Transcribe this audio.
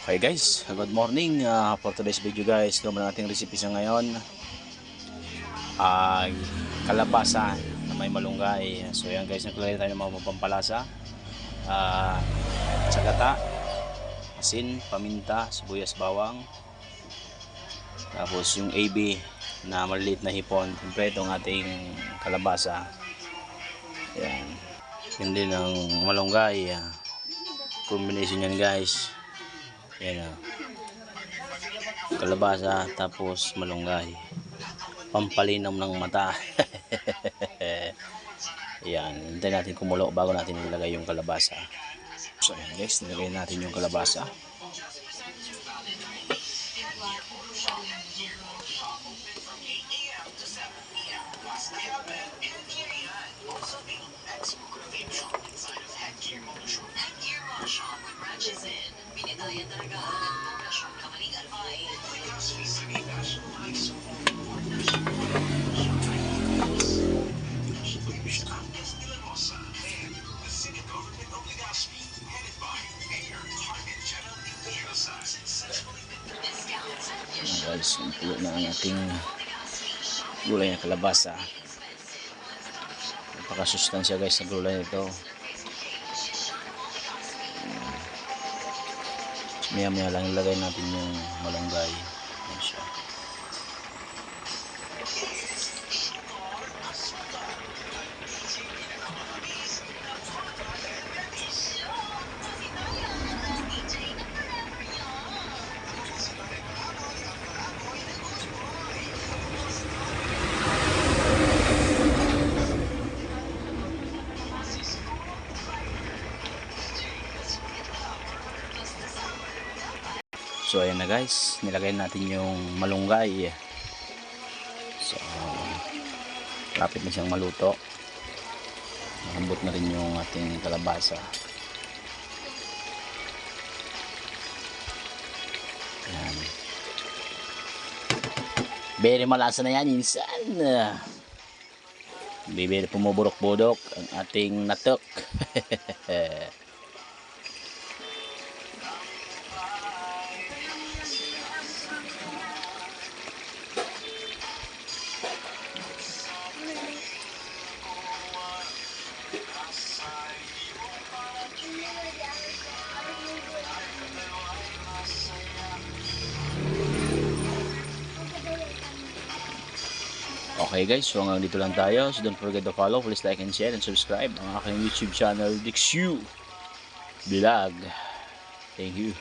Okay guys, good morning. For today's video guys, naman nating recipe sa ngayon ay kalabasa na may malunggay. So yan guys, naglagay tayo ng mga pampalasa, tsagata, asin, paminta, sibuyas, bawang, tapos yung AB na maliliit na hipon. Siyempre itong ating kalabasa, yan, yun din ang malunggay. Combination yan guys, yan kalabasa tapos malunggay, pampalinom ng mata. Yan, hintayin natin kumulo bago natin ilagay yung kalabasa. So ayan guys, nilagay natin yung kalabasa. Guys, pulo na ang ating gulay na kalabasa. Napakasustansya guys sa gulay nito. Maya maya lang ilagay natin yung malunggay. Ayan siya. So ayan na guys, nilagay natin yung malunggay. So lapit na siyang maluto. Malambot na rin yung ating kalabasa. Ayan. Very malasa na yan insan. Very pumuburok-burok ang ating natok. Okay guys, so hanggang dito lang tayo. So don't forget to follow, please like and share and subscribe ang aking YouTube channel, Dixu Vlog. Thank you.